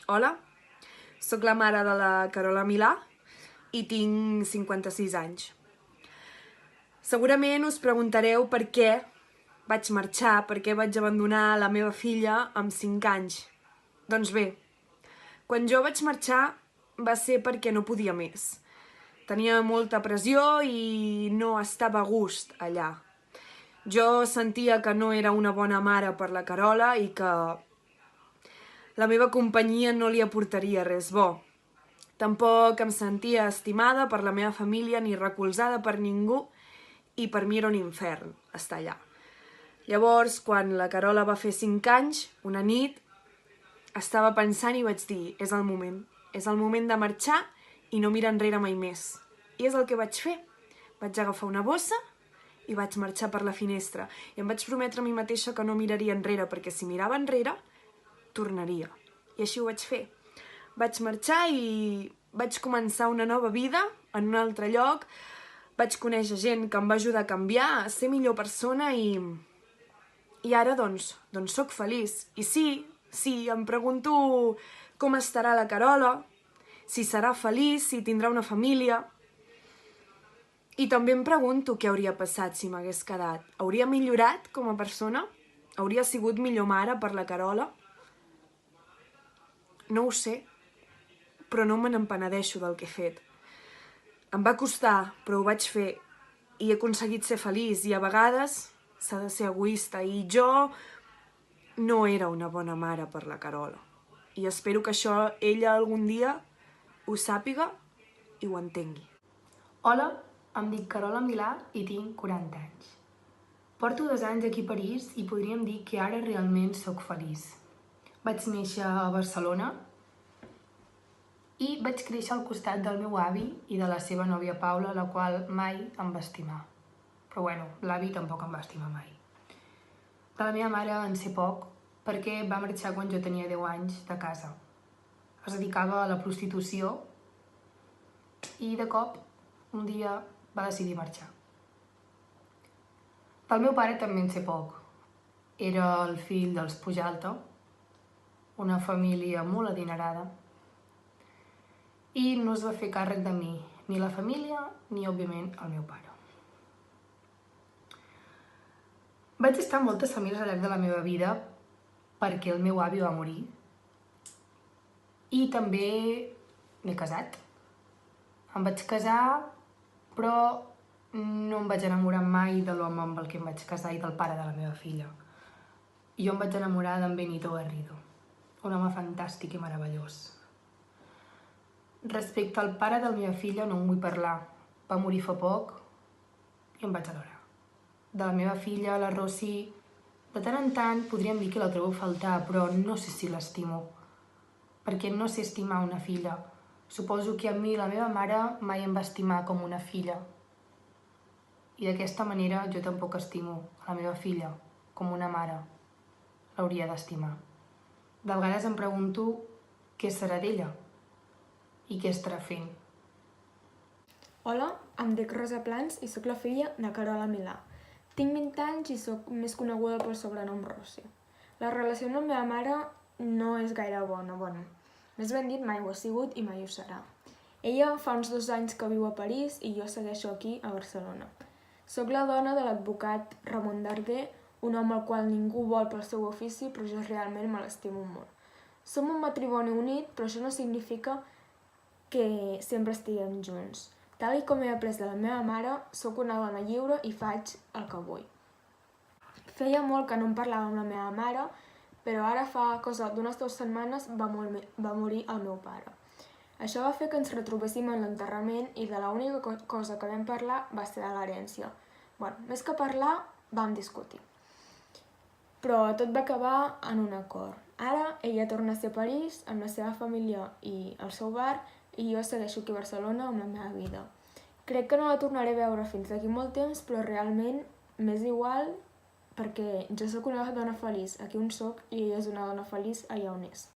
Hola, sóc la mare de la Carola Milà i tinc 56 anys. Segurament us preguntareu per què vaig marxar, per què vaig abandonar la meva filla amb 5 anys. Doncs bé, quan jo vaig marxar va ser perquè no podia més. Tenia molta pressió i no estava a gust allà. Jo sentia que no era una bona mare per la Carola i que la meva companyia no li aportaria res bo. Tampoc em sentia estimada per la meva família ni recolzada per ningú i per mi era un infern estar allà. Llavors, quan la Carola va fer 5 anys, una nit, estava pensant i vaig dir, és el moment de marxar i no mirar enrere mai més. I és el que vaig fer. Vaig agafar una bossa i vaig marxar per la finestra. I em vaig prometre a mi mateixa que no miraria enrere, perquè si mirava enrere, tornaria. I així ho vaig fer. Vaig marxar i vaig començar una nova vida en un altre lloc. Vaig conèixer gent que em va ajudar a canviar, a ser millor persona i ara doncs sóc feliç. I sí, em pregunto com estarà la Carola, si serà feliç, si tindrà una família. I també em pregunto què hauria passat si m'hagués quedat. Hauria millorat com a persona? Hauria sigut millor mare per la Carola? No ho sé, però no me n'empenedeixo del que he fet. Em va costar, però ho vaig fer i he aconseguit ser feliç i a vegades s'ha de ser egoista i jo no era una bona mare per la Carola i espero que això ella algun dia ho sàpiga i ho entengui. Hola, em dic Carola Milà i tinc 40 anys. Porto 2 anys aquí a París i podríem dir que ara realment sóc feliç. Vaig néixer a Barcelona i vaig créixer al costat del meu avi i de la seva nòvia Paula, la qual mai em va estimar. Però bueno, l'avi tampoc em va estimar mai. De la meva mare en sé poc perquè va marxar quan jo tenia 10 anys de casa. Es dedicava a la prostitució i de cop un dia va decidir marxar. Del meu pare també en sé poc. Era el fill dels Pujalta, una família molt adinerada, i no es va fer càrrec de mi, ni la família ni, òbviament, el meu pare. Vaig estar amb moltes famílies al llarg de la meva vida perquè el meu avi va morir i també m'he casat. Em vaig casar, però no em vaig enamorar mai de l'home amb el que em vaig casar i del pare de la meva filla. Jo em vaig enamorar d'en Benito Garrido, un home fantàstic i meravellós. Respecte al pare de la meva filla no en vull parlar. Va morir fa poc i em vaig adorar. De la meva filla, la Rosy, de tant en tant podríem dir que la trobo a faltar, però no sé si l'estimo, perquè no sé estimar una filla. Suposo que a mi la meva mare mai em va estimar com una filla. I d'aquesta manera jo tampoc estimo a la meva filla com una mare l'hauria d'estimar. De vegades em pregunto què serà d'ella i què estarà fent. Hola, em dic Rosa Plans i sóc la filla de Carola Milà. Tinc 20 anys i sóc més coneguda pel sobrenom Rossi. La relació amb la meva mare no és gaire bona, més ben dit mai ho ha sigut i mai ho serà. Ella fa uns 2 anys que viu a París i jo segueixo aquí a Barcelona. Soc la dona de l'advocat Ramon Darder, un home al qual ningú vol pel seu ofici, però jo realment me l'estimo molt. Som un matrimoni unit, però això no significa que sempre estiguem junts. Tal com he après de la meva mare, sóc una dona lliure i faig el que vull. Feia molt que no em parlava amb la meva mare, però ara fa cosa d'unes 2 setmanes va morir el meu pare. Això va fer que ens retrobéssim en l'enterrament i de l'única cosa que vam parlar va ser de l'herència. Més que parlar, vam discutir. Però tot va acabar en un acord. Ara ella torna a ser a París amb la seva família i el seu bar i jo segueixo aquí a Barcelona amb la meva vida. Crec que no la tornaré a veure fins d'aquí molt temps, però realment m'és igual perquè jo sóc una dona feliç aquí on soc i ella és una dona feliç allà on és.